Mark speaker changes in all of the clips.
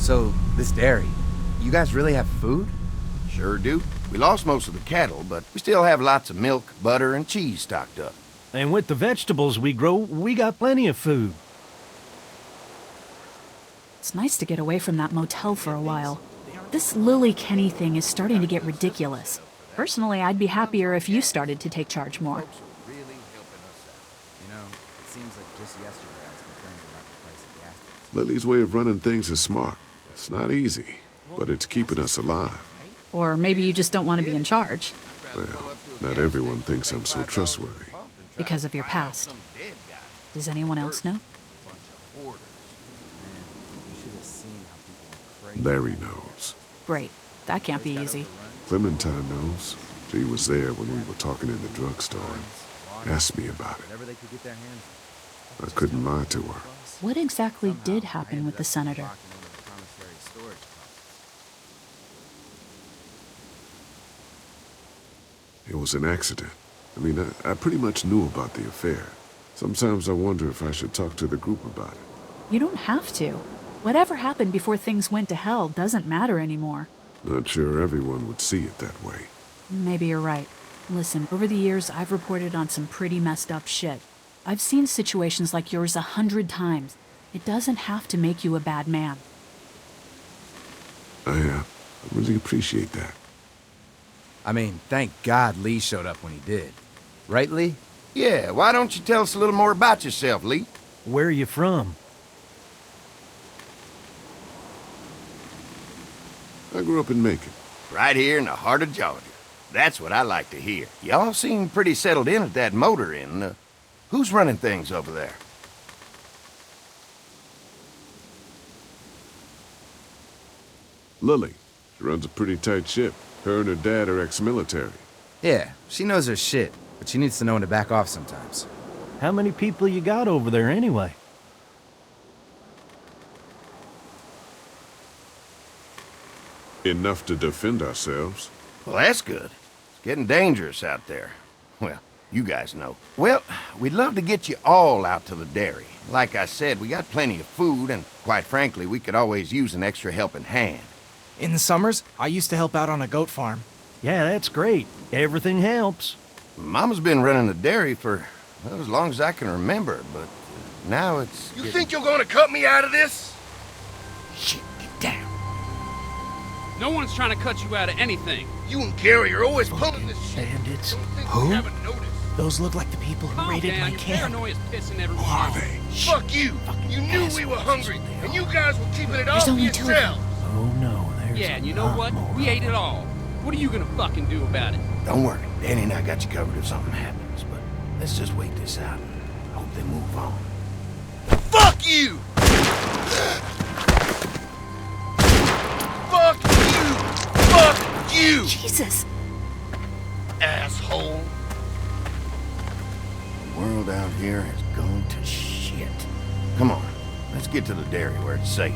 Speaker 1: So, this dairy, you guys really have food?
Speaker 2: Sure do. We lost most of the cattle, but we still have lots of milk, butter, and cheese stocked up.
Speaker 3: And with the vegetables we grow, we got plenty of food.
Speaker 4: It's nice to get away from that motel for a while. This Lily Kenny thing is starting to get ridiculous. Personally, I'd be happier if you started to take charge more.
Speaker 1: Really helping us out. You know, it seems like just yesterday I was complaining about the price of gas.
Speaker 5: Lily's way of running things is smart. It's not easy, but it's keeping us alive.
Speaker 4: Or maybe you just don't want to be in charge.
Speaker 5: Well, not everyone thinks I'm so trustworthy.
Speaker 4: Because of your past. Does anyone else know?
Speaker 5: Larry knows.
Speaker 4: Great. That can't be easy.
Speaker 5: Clementine knows. She was there when we were talking in the drugstore and asked me about it. I couldn't lie to her.
Speaker 4: What exactly did happen with the senator?
Speaker 5: It was an accident. I mean, I pretty much knew about the affair. Sometimes I wonder if I should talk to the group about it.
Speaker 4: You don't have to. Whatever happened before things went to hell doesn't matter anymore.
Speaker 5: Not sure everyone would see it that way.
Speaker 4: Maybe you're right. Listen, over the years, I've reported on some pretty messed up shit. I've seen situations like yours 100 times. It doesn't have to make you a bad man.
Speaker 5: I really appreciate that.
Speaker 1: I mean, thank God Lee showed up when he did. Right, Lee?
Speaker 2: Yeah, why don't you tell us a little more about yourself, Lee?
Speaker 3: Where are you from?
Speaker 5: I grew up in Macon.
Speaker 2: Right here in the heart of Georgia. That's what I like to hear. Y'all seem pretty settled in at that motor inn. Who's running things over there?
Speaker 5: Lily. She runs a pretty tight ship. Her and her dad are ex-military.
Speaker 1: Yeah, she knows her shit, but she needs to know when to back off sometimes.
Speaker 3: How many people you got over there anyway?
Speaker 5: Enough to defend ourselves.
Speaker 2: Well, that's good. It's getting dangerous out there. Well, you guys know. Well, we'd love to get you all out to the dairy. Like I said, we got plenty of food, and quite frankly, we could always use an extra helping hand.
Speaker 6: In the summers, I used to help out on a goat farm.
Speaker 3: Yeah, that's great. Everything helps.
Speaker 2: Mama's been running the dairy for, well, as long as I can remember, but now it's...
Speaker 7: You think you're gonna cut me out of this?
Speaker 2: Shit, get down.
Speaker 8: No one's trying to cut you out of anything.
Speaker 7: You and Gary are always pulling this shit.
Speaker 3: Bandits.
Speaker 7: Don't think
Speaker 5: Who?
Speaker 7: we haven't noticed.
Speaker 6: Those look like the people who
Speaker 8: Calm
Speaker 6: raided
Speaker 8: down,
Speaker 6: my
Speaker 8: your
Speaker 6: camp.
Speaker 8: paranoia's pissing everyone
Speaker 5: Who are
Speaker 8: off.
Speaker 5: they?
Speaker 7: Fuck you! You knew we were hungry, and you guys were keeping it all
Speaker 4: There's
Speaker 7: for
Speaker 4: only two of them.
Speaker 7: yourselves.
Speaker 3: Oh no, there's
Speaker 8: Yeah, and you know
Speaker 3: a lot
Speaker 8: what?
Speaker 3: more.
Speaker 8: We ate it all. What are you gonna fucking do about it?
Speaker 2: Don't worry, Danny and I got you covered if something happens, but let's just wait this out and hope they move on.
Speaker 7: Fuck you! Fuck you! Fuck you!
Speaker 4: Jesus!
Speaker 7: Asshole!
Speaker 2: The world out here has gone to shit. Come on, let's get to the dairy where it's safe.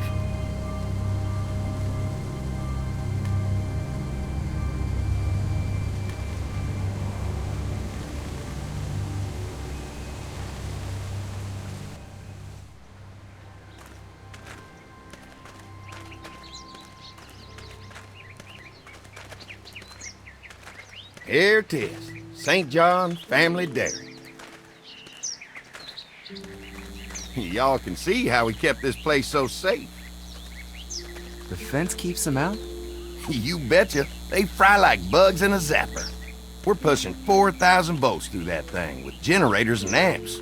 Speaker 2: Here it is, St. John Family Dairy. Y'all can see how we kept this place so safe.
Speaker 1: The fence keeps them out?
Speaker 2: You betcha. They fry like bugs in a zapper. We're pushing 4,000 volts through that thing with generators and amps.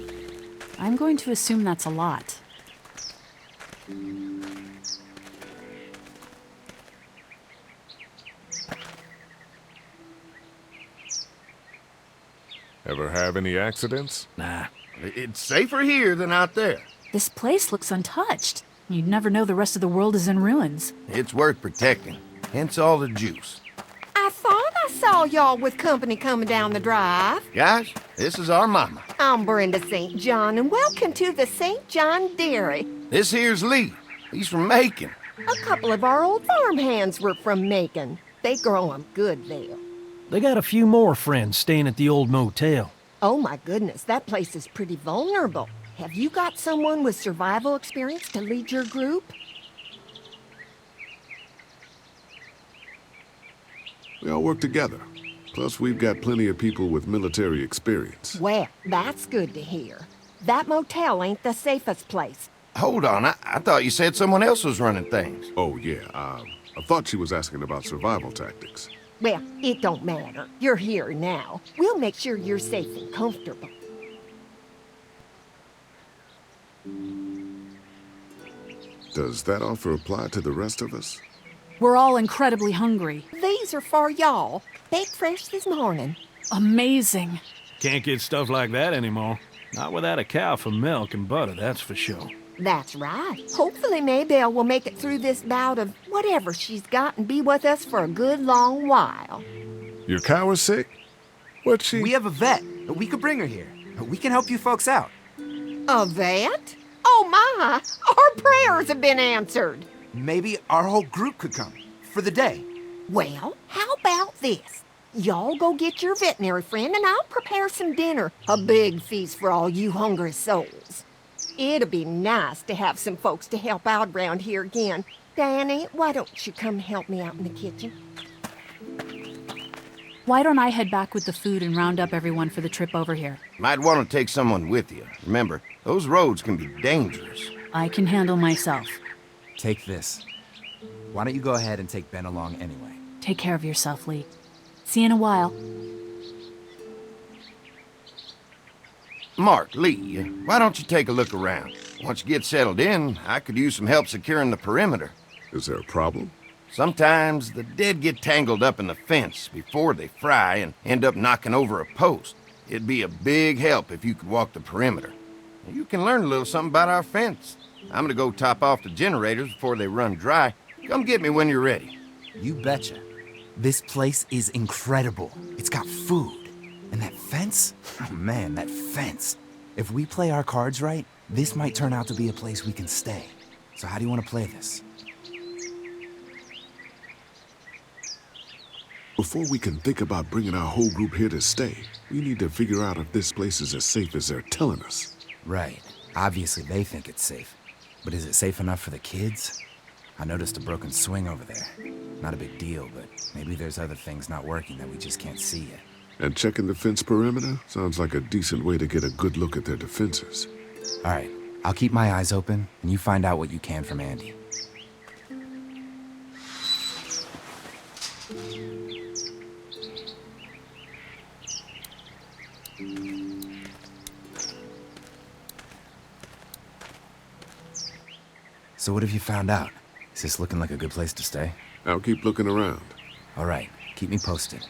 Speaker 4: I'm going to assume that's a lot.
Speaker 5: Ever have any accidents?
Speaker 2: Nah, it's safer here than out there.
Speaker 4: This place looks untouched. You'd never know the rest of the world is in ruins.
Speaker 2: It's worth protecting, hence all the juice.
Speaker 9: I thought I saw y'all with company coming down the drive.
Speaker 2: Guys, this is our mama.
Speaker 9: I'm Brenda St. John, and welcome to the St. John Dairy.
Speaker 2: This here's Lee. He's from Macon.
Speaker 9: A couple of our old farmhands were from Macon. They grow 'em good there.
Speaker 3: They got a few more friends staying at the old motel.
Speaker 9: Oh my goodness, that place is pretty vulnerable. Have you got someone with survival experience to lead your group?
Speaker 5: We all work together. Plus, we've got plenty of people with military experience.
Speaker 9: Well, that's good to hear. That motel ain't the safest place.
Speaker 2: Hold on, I thought you said someone else was running things.
Speaker 5: Oh, yeah, I thought she was asking about survival tactics.
Speaker 9: Well, it don't matter. You're here now. We'll make sure you're safe and comfortable.
Speaker 5: Does that offer apply to the rest of us?
Speaker 4: We're all incredibly hungry.
Speaker 9: These are for y'all. Baked fresh this morning.
Speaker 4: Amazing.
Speaker 3: Can't get stuff like that anymore. Not without a cow for milk and butter, that's for sure.
Speaker 9: That's right. Hopefully Maybelle will make it through this bout of whatever she's got and be with us for a good long while.
Speaker 5: Your cow is sick? What's she...
Speaker 1: We have a vet. We could bring her here. We can help you folks out.
Speaker 9: A vet? Oh my! Our prayers have been answered.
Speaker 1: Maybe our whole group could come. For the day.
Speaker 9: Well, how about this? Y'all go get your veterinary friend and I'll prepare some dinner. A big feast for all you hungry souls. It'll be nice to have some folks to help out around here again. Danny, why don't you come help me out in the kitchen?
Speaker 4: Why don't I head back with the food and round up everyone for the trip over here?
Speaker 2: Might want to take someone with you. Remember, those roads can be dangerous.
Speaker 4: I can handle myself.
Speaker 1: Take this. Why don't you go ahead and take Ben along anyway?
Speaker 4: Take care of yourself, Lee. See you in a while.
Speaker 2: Mark, Lee, why don't you take a look around? Once you get settled in, I could use some help securing the perimeter.
Speaker 5: Is there a problem?
Speaker 2: Sometimes the dead get tangled up in the fence before they fry and end up knocking over a post. It'd be a big help if you could walk the perimeter. You can learn a little something about our fence. I'm gonna go top off the generators before they run dry. Come get me when you're ready.
Speaker 1: You betcha. This place is incredible. It's got food. And that fence? Oh man, that fence. If we play our cards right, this might turn out to be a place we can stay. So how do you want to play this?
Speaker 5: Before we can think about bringing our whole group here to stay, we need to figure out if this place is as safe as they're telling us.
Speaker 1: Right. Obviously they think it's safe. But is it safe enough for the kids? I noticed a broken swing over there. Not a big deal, but maybe there's other things not working that we just can't see yet.
Speaker 5: And checking the fence perimeter sounds like a decent way to get a good look at their defenses.
Speaker 1: All right, I'll keep my eyes open, and you find out what you can from Andy. So what have you found out? Is this looking like a good place to stay?
Speaker 5: I'll keep looking around.
Speaker 1: All right, keep me posted.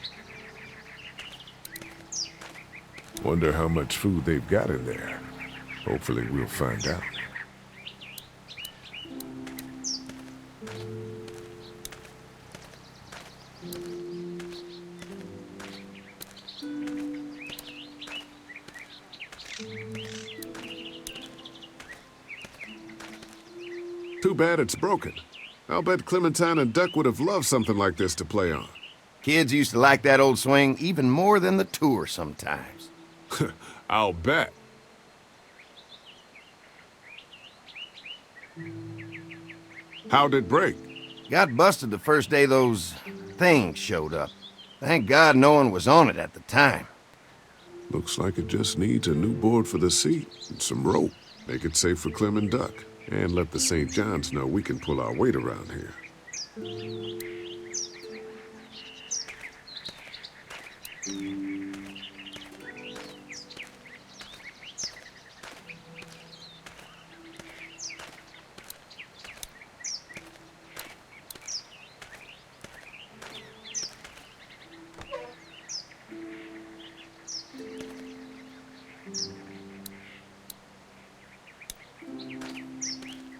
Speaker 5: Wonder how much food they've got in there. Hopefully we'll find out. Too bad it's broken. I'll bet Clementine and Duck would have loved something like this to play on.
Speaker 2: Kids used to like that old swing even more than the tour sometimes.
Speaker 5: I'll bet. How'd it break?
Speaker 2: Got busted the first day those things showed up. Thank God no one was on it at the time.
Speaker 5: Looks like it just needs a new board for the seat and some rope. Make it safe for Clem and Duck. And let the St. John's know we can pull our weight around here.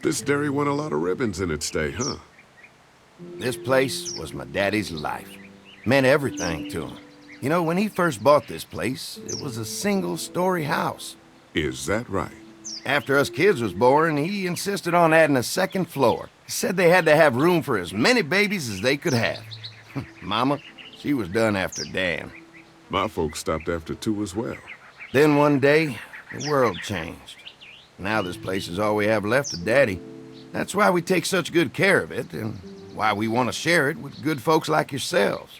Speaker 5: This dairy won a lot of ribbons in its day, huh?
Speaker 2: This place was my daddy's life. Meant everything to him. You know, when he first bought this place, it was a single-story house.
Speaker 5: Is that right?
Speaker 2: After us kids was born, he insisted on adding a second floor. He said they had to have room for as many babies as they could have. Mama, she was done after Dan.
Speaker 5: My folks stopped after 2 as well.
Speaker 2: Then one day, the world changed. Now this place is all we have left of Daddy. That's why we take such good care of it, and why we want to share it with good folks like yourselves.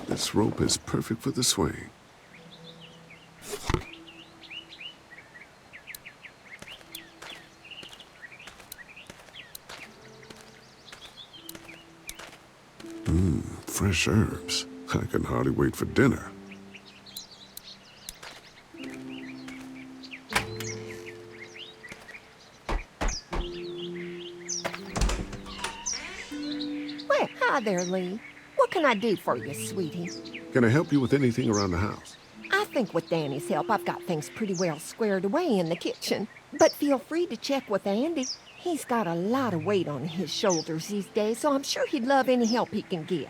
Speaker 5: This rope is perfect for the swing. Fresh herbs. I can hardly wait for dinner.
Speaker 9: Well, hi there, Lee. What can I do for you, sweetie?
Speaker 5: Can I help you with anything around the house?
Speaker 9: I think with Danny's help, I've got things pretty well squared away in the kitchen. But feel free to check with Andy. He's got a lot of weight on his shoulders these days, so I'm sure he'd love any help he can get.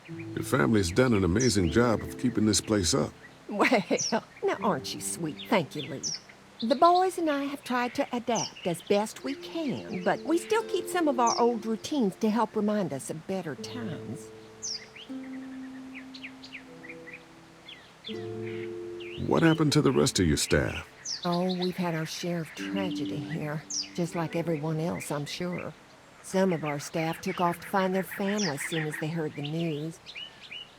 Speaker 5: Your family's done an amazing job of keeping this place up.
Speaker 9: Well, now aren't you sweet? Thank you, Lee. The boys and I have tried to adapt as best we can, but we still keep some of our old routines to help remind us of better times.
Speaker 5: What happened to the rest of your staff?
Speaker 9: Oh, we've had our share of tragedy here, just like everyone else, I'm sure. Some of our staff took off to find their families as soon as they heard the news.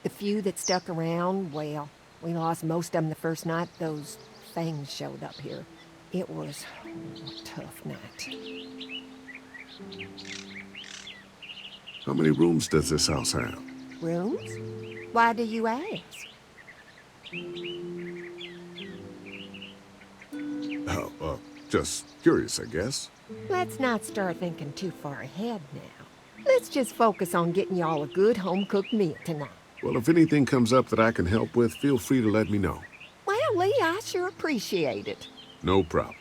Speaker 9: The few that stuck around, well, we lost most of them the first night those things showed up here. It was a tough night.
Speaker 5: How many rooms does this house have?
Speaker 9: Rooms? Why do you ask?
Speaker 5: Oh, just curious, I guess.
Speaker 9: Let's not start thinking too far ahead now. Let's just focus on getting y'all a good home-cooked meal tonight.
Speaker 5: Well, if anything comes up that I can help with, feel free to let me know.
Speaker 9: Well, Lee, I sure appreciate it.
Speaker 5: No problem.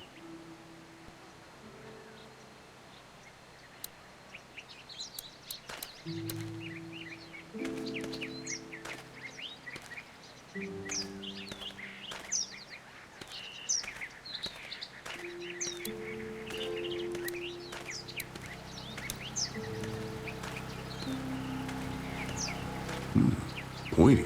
Speaker 5: Pointy.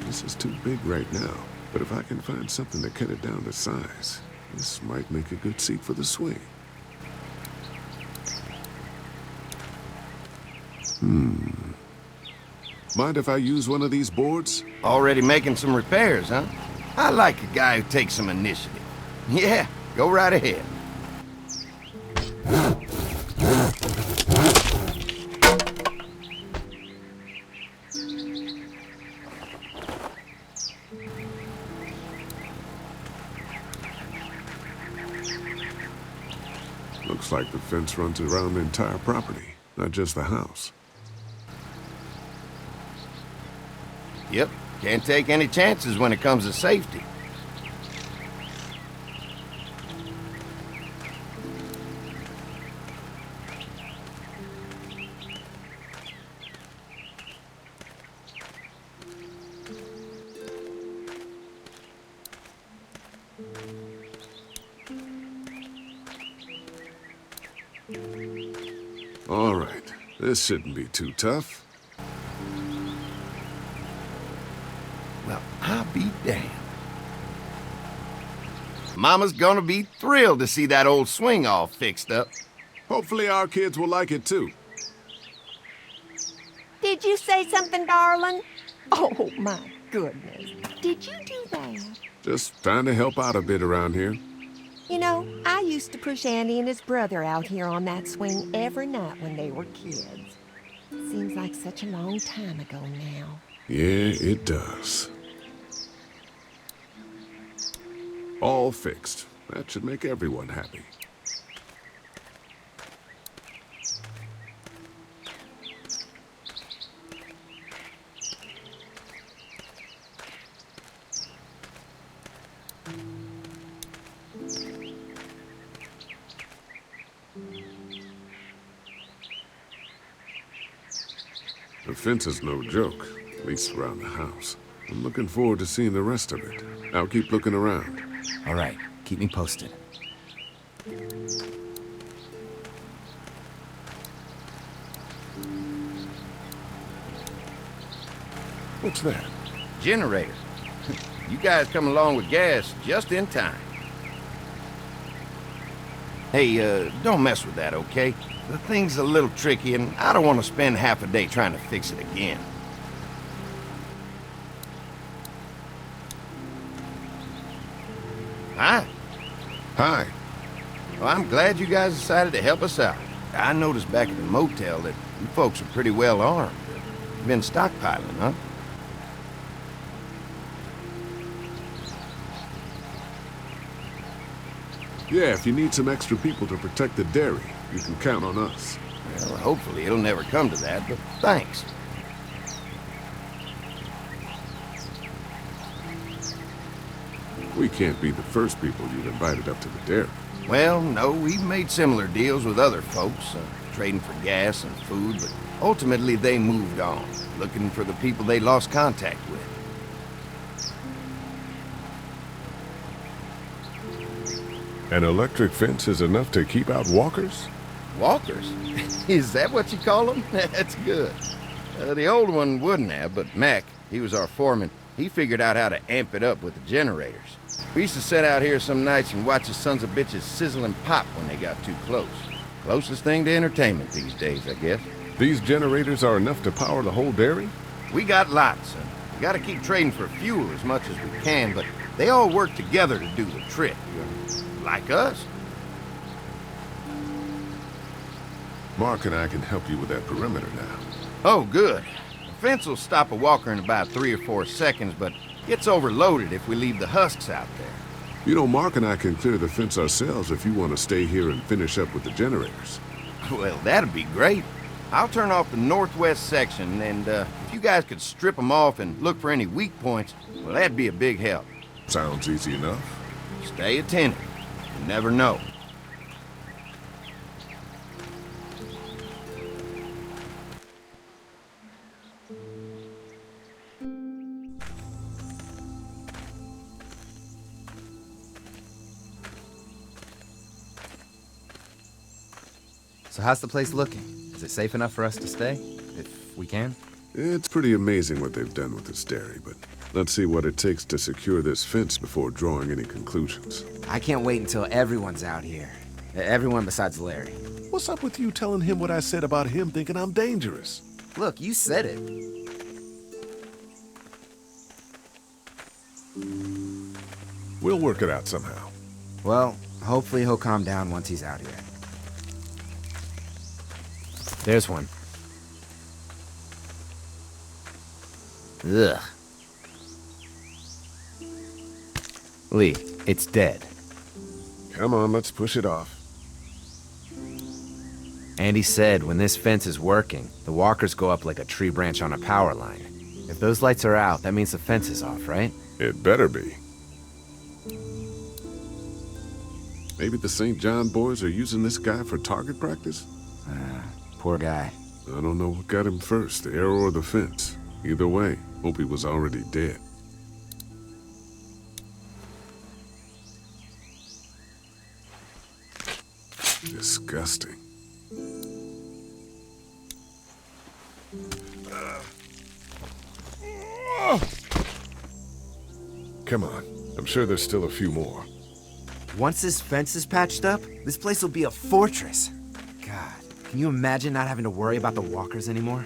Speaker 5: This is too big right now, but if I can find something to cut it down to size, this might make a good seat for the swing. Mind if I use one of these boards?
Speaker 2: Already making some repairs, huh? I like a guy who takes some initiative. Yeah, go right ahead.
Speaker 5: Looks like the fence runs around the entire property, not just the house.
Speaker 2: Yep, can't take any chances when it comes to safety.
Speaker 5: All right, this shouldn't be too tough.
Speaker 2: Well, I'll be damned. Mama's gonna be thrilled to see that old swing all fixed up.
Speaker 5: Hopefully our kids will like it too.
Speaker 9: Did you say something, darling? Oh, my goodness. Did you do that?
Speaker 5: Just trying to help out a bit around here.
Speaker 9: You know, I used to push Andy and his brother out here on that swing every night when they were kids. Seems like such a long time ago now.
Speaker 5: Yeah, it does. All fixed. That should make everyone happy. The fence is no joke, at least around the house. I'm looking forward to seeing the rest of it. I'll keep looking around.
Speaker 1: All right, keep me posted.
Speaker 5: What's that?
Speaker 2: Generator. You guys come along with gas just in time. Hey, don't mess with that, okay? The thing's a little tricky, and I don't want to spend half a day trying to fix it again. Hi.
Speaker 5: Hi.
Speaker 2: Well, I'm glad you guys decided to help us out. I noticed back at the motel that you folks are pretty well armed. You've been stockpiling, huh?
Speaker 5: Yeah, if you need some extra people to protect the dairy, you can count on us.
Speaker 2: Well, hopefully it'll never come to that, but thanks.
Speaker 5: We can't be the first people you've invited up to the dairy.
Speaker 2: Well, no, we've made similar deals with other folks, trading for gas and food, but ultimately they moved on, looking for the people they lost contact with.
Speaker 5: An electric fence is enough to keep out walkers?
Speaker 2: Walkers? Is that what you call them? That's good. The old one wouldn't have, but Mac, he was our foreman, he figured out how to amp it up with the generators. We used to sit out here some nights and watch the sons of bitches sizzle and pop when they got too close. Closest thing to entertainment these days, I guess.
Speaker 5: These generators are enough to power the whole dairy?
Speaker 2: We got lots, and we gotta keep trading for fuel as much as we can, but they all work together to do the trick. Like us.
Speaker 5: Mark and I can help you with that perimeter now.
Speaker 2: Oh, good. The fence will stop a walker in about 3 or 4 seconds, but gets overloaded if we leave the husks out there.
Speaker 5: You know, Mark and I can clear the fence ourselves if you want to stay here and finish up with the generators.
Speaker 2: Well, that'd be great. I'll turn off the northwest section, and if you guys could strip them off and look for any weak points, well, that'd be a big help.
Speaker 5: Sounds easy enough.
Speaker 2: Stay attentive. You never know.
Speaker 1: So how's the place looking? Is it safe enough for us to stay? If we can?
Speaker 5: It's pretty amazing what they've done with this dairy, but let's see what it takes to secure this fence before drawing any conclusions.
Speaker 6: I can't wait until everyone's out here. Everyone besides Larry.
Speaker 10: What's up with you telling him what I said about him thinking I'm dangerous?
Speaker 6: Look, you said it.
Speaker 5: We'll work it out somehow.
Speaker 6: Well, hopefully he'll calm down once he's out here. There's one. Ugh. Lee, it's dead.
Speaker 5: Come on, let's push it off.
Speaker 6: Andy said when this fence is working, the walkers go up like a tree branch on a power line. If those lights are out, that means the fence is off, right?
Speaker 5: It better be. Maybe the St. John boys are using this guy for target practice?
Speaker 6: Poor guy.
Speaker 5: I don't know what got him first, the arrow or the fence. Either way, hope he was already dead. Disgusting. Come on. I'm sure there's still a few more.
Speaker 6: Once this fence is patched up, this place will be a fortress. God, can you imagine not having to worry about the walkers anymore?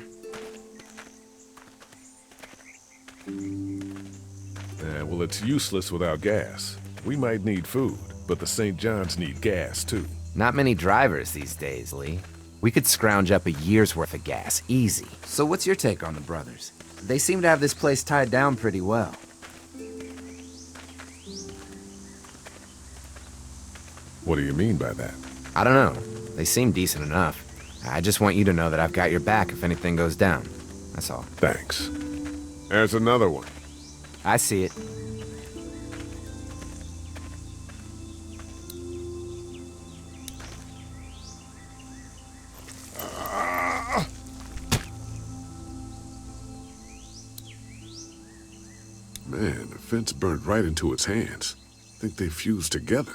Speaker 5: Well, it's useless without gas. We might need food, but the St. John's need gas, too.
Speaker 6: Not many drivers these days, Lee. We could scrounge up a year's worth of gas, easy. So what's your take on the brothers? They seem to have this place tied down pretty well.
Speaker 5: What do you mean by that?
Speaker 6: I don't know. They seem decent enough. I just want you to know that I've got your back if anything goes down. That's all.
Speaker 5: Thanks. There's another one.
Speaker 6: I see it.
Speaker 5: Man, the fence burned right into its hands. I think they fused together.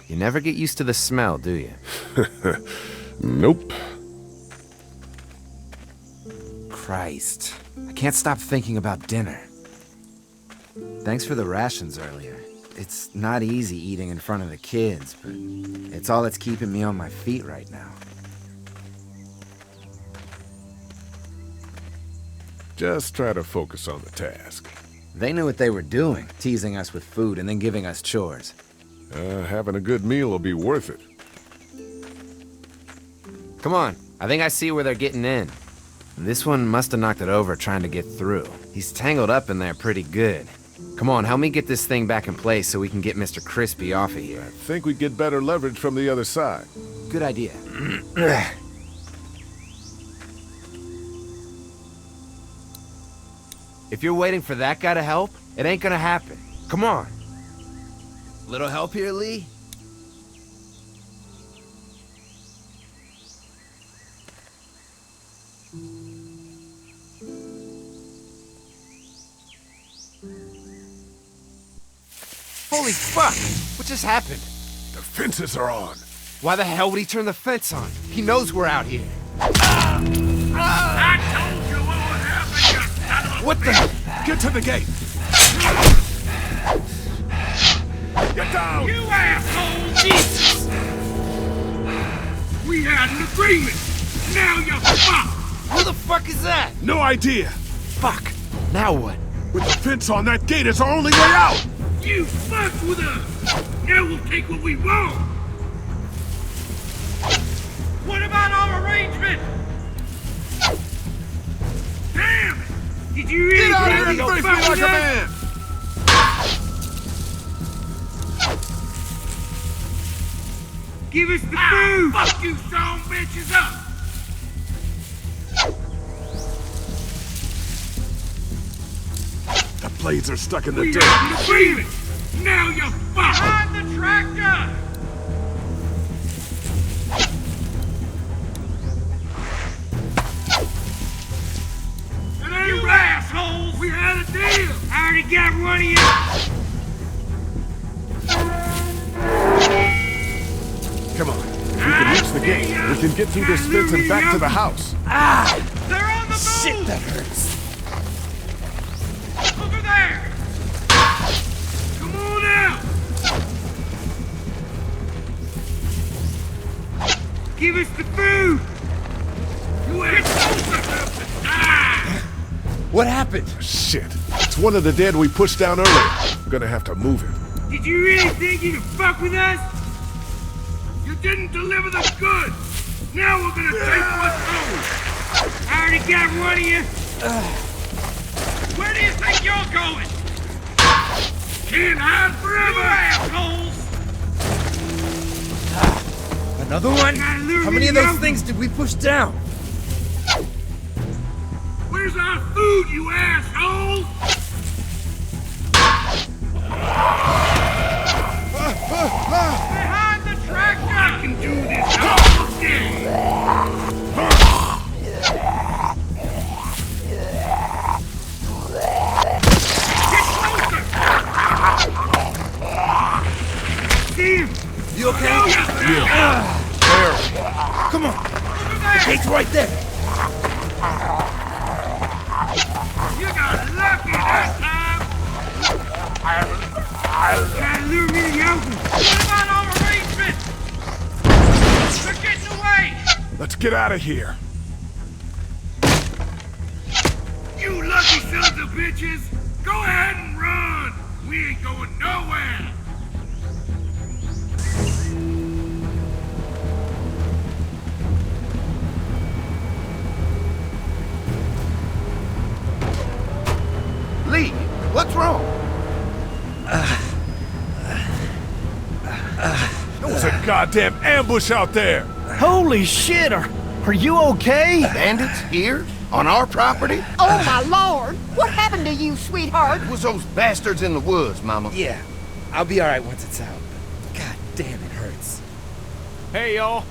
Speaker 6: You never get used to the smell, do you?
Speaker 5: Nope.
Speaker 6: Christ. I can't stop thinking about dinner. Thanks for the rations earlier. It's not easy eating in front of the kids, but it's all that's keeping me on my feet right now.
Speaker 5: Just try to focus on the task.
Speaker 6: They knew what they were doing, teasing us with food and then giving us chores.
Speaker 5: Having a good meal will be worth it.
Speaker 6: Come on, I think I see where they're getting in. This one must have knocked it over trying to get through. He's tangled up in there pretty good. Come on, help me get this thing back in place so we can get Mr. Crispy off of here.
Speaker 5: I think we'd get better leverage from the other side.
Speaker 6: Good idea. If you're waiting for that guy to help, it ain't gonna happen. Come on. Little help here, Lee? Holy fuck! What just happened?
Speaker 5: The fences are on.
Speaker 6: Why the hell would he turn the fence on? He knows we're out here.
Speaker 7: I told you what would happen, you son of a
Speaker 6: What the?
Speaker 5: Get to the gate! Get down!
Speaker 7: You asshole! Jesus! We had an agreement! Now you're fucked!
Speaker 6: Who the fuck is that?
Speaker 5: No idea!
Speaker 6: Fuck! Now what?
Speaker 5: With the fence on, that gate is our only way out!
Speaker 7: You fucked with us! Now we'll take what we want! What about our arrangement? Damn it! Did you really
Speaker 5: Get out of here
Speaker 7: think
Speaker 5: and face me
Speaker 7: fuck
Speaker 5: like
Speaker 7: with
Speaker 5: a
Speaker 7: us?
Speaker 5: man!
Speaker 7: Give us the food! Fuck you, son bitches up!
Speaker 5: The blades are stuck in the
Speaker 7: We
Speaker 5: dirt.
Speaker 7: had an agreement! Now you're fucked! Behind the tractor! It ain't you assholes! We had a deal! I already got one of you!
Speaker 5: Come on. If we can reach the gate, we can get through this fence and back to the house.
Speaker 7: They're on the move!
Speaker 6: Shit, that hurts.
Speaker 7: Over there! Come on out! Give us the food! You assholes!
Speaker 6: What happened?
Speaker 5: Shit. It's one of the dead we pushed down earlier. I'm gonna have to move him.
Speaker 7: Did you really think you could fuck with us? You didn't deliver the goods! Now we're gonna take what's home! I already got one of you! Where do you think you're going? Can't hide forever, assholes!
Speaker 6: Another one? How many of those things did we push down?
Speaker 7: Where's our food, you assholes? Behind the tractor! I can do this all day! Get closer! See him!
Speaker 6: You okay?
Speaker 7: Yeah.
Speaker 6: Come on.
Speaker 7: Over there!
Speaker 6: Gate's right there.
Speaker 7: You got lucky that time! Trying to lure me to help him. What about our arrangement? They're getting away!
Speaker 5: Let's get out of here.
Speaker 7: You lucky sons of bitches! Go ahead and run! We ain't going nowhere!
Speaker 2: Lee, what's wrong?
Speaker 5: There was a goddamn ambush out there.
Speaker 3: Holy shit, are you okay?
Speaker 2: Bandits here? On our property?
Speaker 9: Oh, my lord! What happened to you, sweetheart?
Speaker 2: It was those bastards in the woods, Mama.
Speaker 6: Yeah, I'll be alright once it's out. God damn, it hurts.
Speaker 3: Hey, y'all.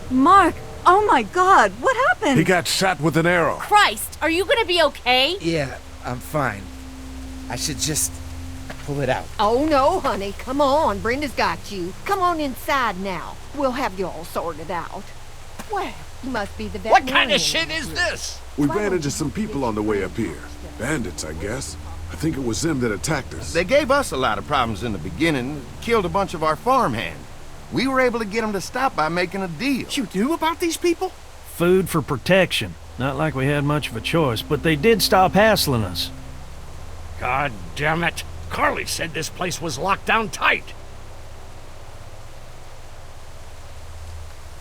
Speaker 11: Mark! Oh my god, what happened?
Speaker 5: He got shot with an arrow.
Speaker 11: Christ, are you gonna be okay?
Speaker 6: Yeah, I'm fine. I should just
Speaker 1: pull it out.
Speaker 9: Oh, no, honey. Come on. Brenda's got you. Come on inside now. We'll have you all sorted out. Well, you must be the veterinarian.
Speaker 7: What kind of shit is this?
Speaker 5: We ran into some people on the way up here. Bandits, I guess. I think it was them that attacked us.
Speaker 2: They gave us a lot of problems in the beginning, killed a bunch of our farmhands. We were able to get them to stop by making a deal.
Speaker 7: You knew about these people?
Speaker 3: Food for protection. Not like we had much of a choice, but they did stop hassling us.
Speaker 7: God damn it. Carly said this place was locked down tight.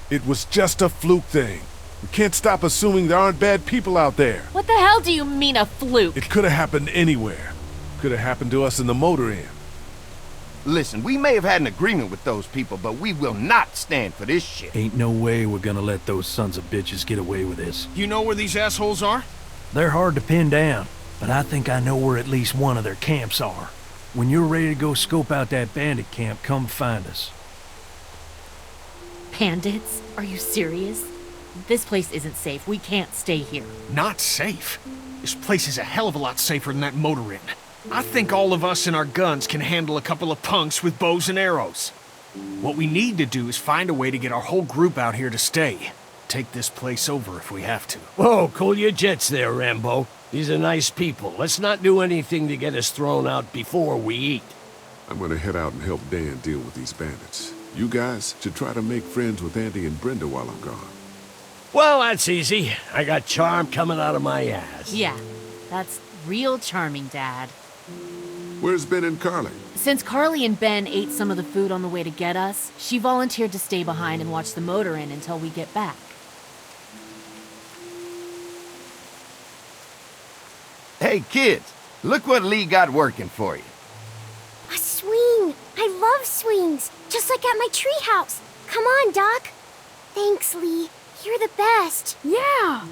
Speaker 10: It was just a fluke thing. We can't stop assuming there aren't bad people out there.
Speaker 12: What the hell do you mean a fluke?
Speaker 10: It could have happened anywhere. Could have happened to us in the motor inn.
Speaker 2: Listen, we may have had an agreement with those people, but we will not stand for this shit.
Speaker 3: Ain't no way we're gonna let those sons of bitches get away with this.
Speaker 7: You know where these assholes are?
Speaker 3: They're hard to pin down, but I think I know where at least one of their camps are. When you're ready to go scope out that bandit camp, come find us.
Speaker 12: Bandits? Are you serious? This place isn't safe. We can't stay here.
Speaker 7: Not safe? This place is a hell of a lot safer than that motor inn. I think all of us and our guns can handle a couple of punks with bows and arrows. What we need to do is find a way to get our whole group out here to stay. Take this place over if we have to.
Speaker 13: Whoa, cool your jets there, Rambo. These are nice people. Let's not do anything to get us thrown out before we eat.
Speaker 5: I'm gonna head out and help Dan deal with these bandits. You guys should try to make friends with Andy and Brenda while I'm gone.
Speaker 13: Well, that's easy. I got charm coming out of my ass.
Speaker 12: Yeah, that's real charming, Dad.
Speaker 5: Where's Ben and Carly?
Speaker 12: Since Carly and Ben ate some of the food on the way to get us, she volunteered to stay behind and watch the motor inn until we get back.
Speaker 2: Hey, kids, look what Lee got working for you.
Speaker 14: A swing! I love swings! Just like at my treehouse! Come on, Doc! Thanks, Lee. You're the best.
Speaker 11: Yeah!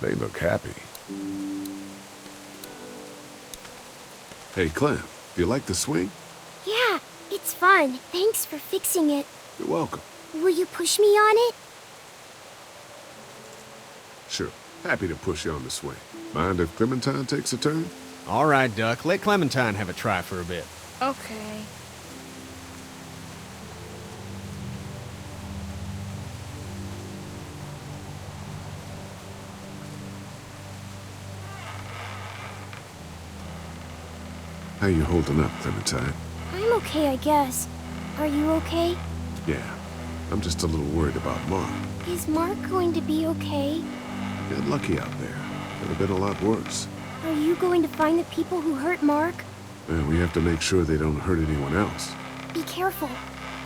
Speaker 5: They look happy. Hey, Clem, do you like the swing?
Speaker 14: Yeah, it's fun. Thanks for fixing it.
Speaker 5: You're welcome.
Speaker 14: Will you push me on it?
Speaker 5: Sure. Happy to push you on the swing. Mind if Clementine takes a turn?
Speaker 7: All right, Duck. Let Clementine have a try for a bit.
Speaker 11: Okay.
Speaker 5: How you holding up, Clementine?
Speaker 14: I'm okay, I guess. Are you okay?
Speaker 5: Yeah. I'm just a little worried about Mark.
Speaker 14: Is Mark going to be okay?
Speaker 5: Got lucky out there. Could have been a lot worse.
Speaker 14: Are you going to find the people who hurt Mark?
Speaker 5: And we have to make sure they don't hurt anyone else.
Speaker 14: Be careful.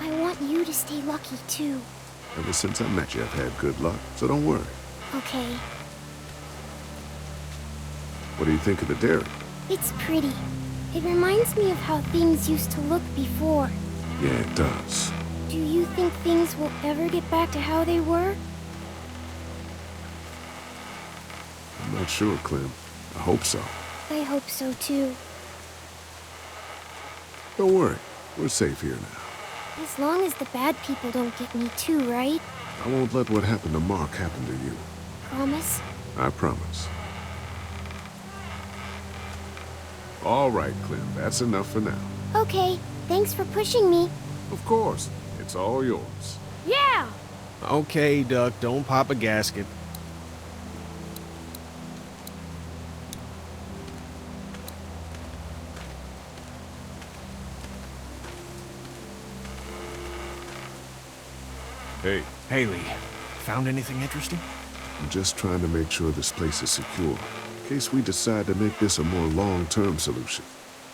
Speaker 14: I want you to stay lucky, too.
Speaker 5: Ever since I met you, I've had good luck, so don't worry.
Speaker 14: Okay.
Speaker 5: What do you think of the dairy?
Speaker 14: It's pretty. It reminds me of how things used to look before.
Speaker 5: Yeah, it does.
Speaker 14: Do you think things will ever get back to how they were?
Speaker 5: I'm not sure, Clem. I hope so.
Speaker 14: I hope so, too.
Speaker 5: Don't worry. We're safe here now.
Speaker 14: As long as the bad people don't get me too, right?
Speaker 5: I won't let what happened to Mark happen to you.
Speaker 14: Promise?
Speaker 5: I promise. All right, Clem. That's enough for now.
Speaker 14: Okay. Thanks for pushing me.
Speaker 5: Of course. It's all yours.
Speaker 14: Yeah!
Speaker 7: Okay, Duck. Don't pop a gasket.
Speaker 5: Hey.
Speaker 7: Haley, found anything interesting?
Speaker 5: I'm just trying to make sure this place is secure, in case we decide to make this a more long-term solution.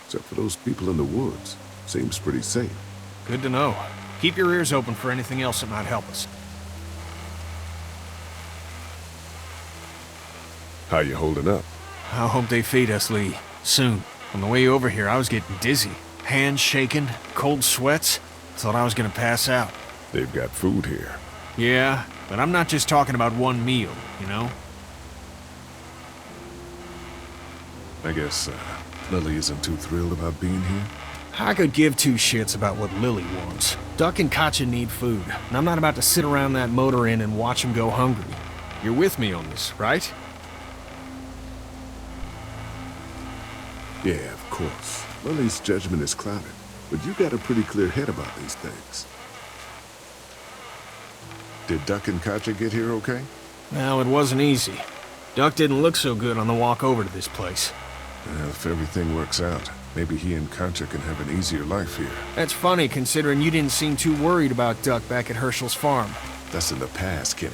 Speaker 5: Except for those people in the woods. Seems pretty safe.
Speaker 7: Good to know. Keep your ears open for anything else that might help us.
Speaker 5: How you holding up?
Speaker 7: I hope they feed us, Lee. Soon. On the way over here, I was getting dizzy. Hands shaking, cold sweats. Thought I was gonna pass out.
Speaker 5: They've got food here.
Speaker 7: Yeah, but I'm not just talking about one meal, you know?
Speaker 5: I guess, Lily isn't too thrilled about being here?
Speaker 15: I could give two shits about what Lily wants. Duck and Katjaa need food, and I'm not about to sit around that motor inn and watch them go hungry. You're with me on this, right?
Speaker 5: Yeah, of course. Lily's judgment is clouded, but you got a pretty clear head about these things. Did Duck and Katjaa get here okay?
Speaker 15: Well, it wasn't easy. Duck didn't look so good on the walk over to this place.
Speaker 5: Well, if everything works out, maybe he and Katjaa can have an easier life here.
Speaker 15: That's funny, considering you didn't seem too worried about Duck back at Herschel's farm.
Speaker 5: That's in the past, Kenny.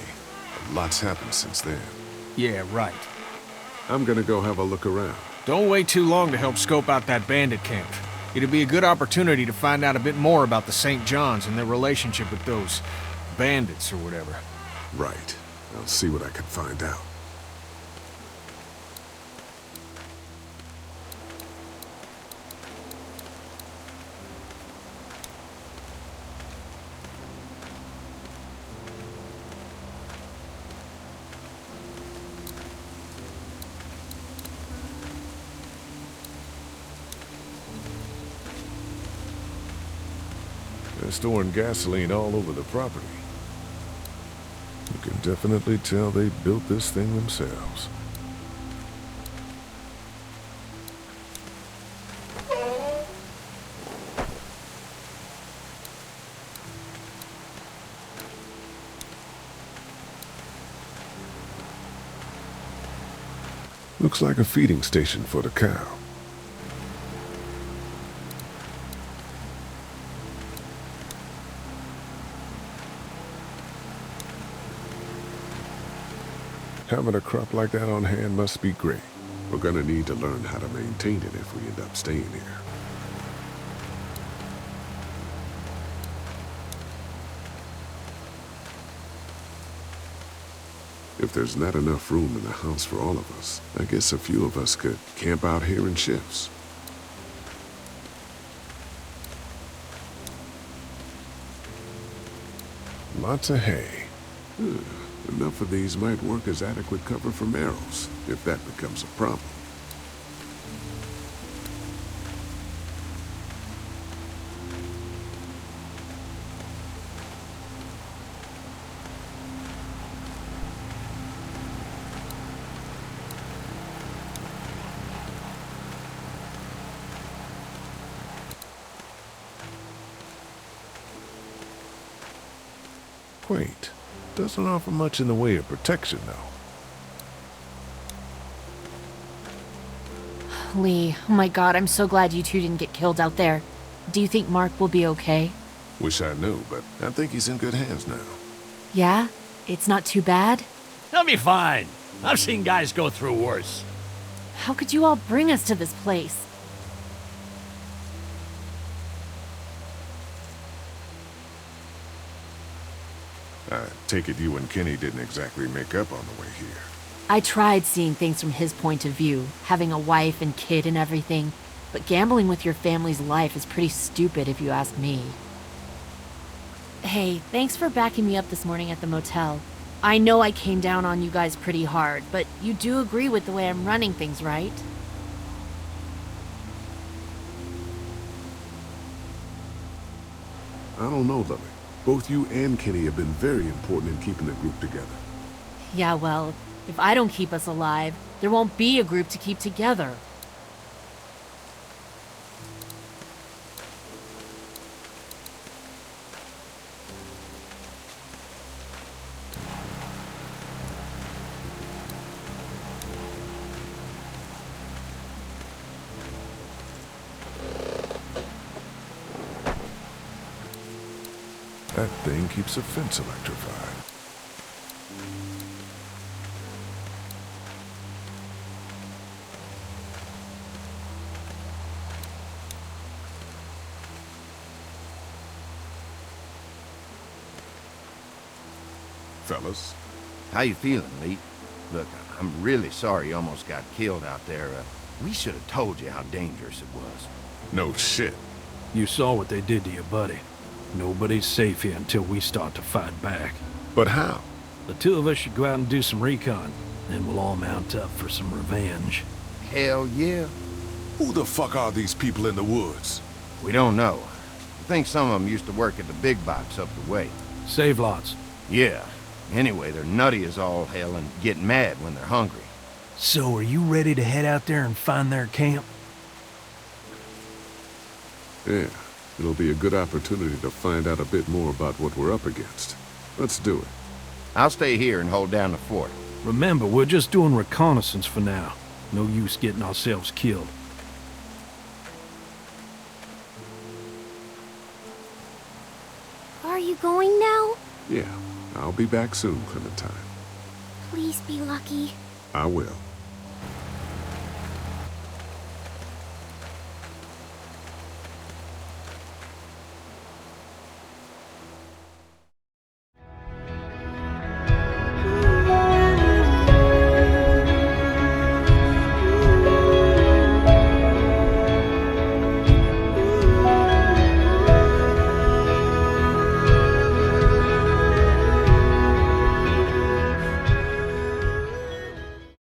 Speaker 5: A lot's happened since then.
Speaker 15: Yeah, right.
Speaker 5: I'm gonna go have a look around.
Speaker 15: Don't wait too long to help scope out that bandit camp. It'd be a good opportunity to find out a bit more about the St. John's and their relationship with those bandits or whatever.
Speaker 5: Right. I'll see what I can find out. They're storing gasoline all over the property. You can definitely tell they built this thing themselves. Looks like a feeding station for the cow. Having a crop like that on hand must be great. We're gonna need to learn how to maintain it if we end up staying here. If there's not enough room in the house for all of us, I guess a few of us could camp out here in shifts. Lots of hay. Enough of these might work as adequate cover from arrows, if that becomes a problem. Quaint. Doesn't offer much in the way of protection, though.
Speaker 12: Lee, oh my god, I'm so glad you two didn't get killed out there. Do you think Mark will be okay?
Speaker 5: Wish I knew, but I think he's in good hands now.
Speaker 12: Yeah? It's not too bad?
Speaker 13: He'll be fine. I've seen guys go through worse.
Speaker 12: How could you all bring us to this place?
Speaker 5: I take it you and Kenny didn't exactly make up on the way here.
Speaker 12: I tried seeing things from his point of view, having a wife and kid and everything, but gambling with your family's life is pretty stupid if you ask me. Hey, thanks for backing me up this morning at the motel. I know I came down on you guys pretty hard, but you do agree with the way I'm running things, right?
Speaker 5: I don't know, Lily. Both you and Kenny have been very important in keeping the group together.
Speaker 12: Yeah, well, if I don't keep us alive, there won't be a group to keep together.
Speaker 5: That thing keeps a fence electrified. Fellas?
Speaker 2: How you feeling, Lee? Look, I'm really sorry you almost got killed out there. We should have told you how dangerous it was.
Speaker 5: No shit.
Speaker 3: You saw what they did to your buddy. Nobody's safe here until we start to fight back.
Speaker 5: But how?
Speaker 3: The two of us should go out and do some recon, then we'll all mount up for some revenge.
Speaker 2: Hell yeah.
Speaker 10: Who the fuck are these people in the woods?
Speaker 2: We don't know. I think some of them used to work at the big box up the way.
Speaker 3: Save lots.
Speaker 2: Yeah. Anyway, they're nutty as all hell and get mad when they're hungry.
Speaker 3: So are you ready to head out there and find their camp?
Speaker 5: Yeah, it'll be a good opportunity to find out a bit more about what we're up against. Let's do it.
Speaker 2: I'll stay here and hold down the fort.
Speaker 3: Remember, we're just doing reconnaissance for now. No use getting ourselves killed.
Speaker 14: Are you going now?
Speaker 5: Yeah, I'll be back soon, Clementine.
Speaker 14: Please be lucky.
Speaker 5: I will.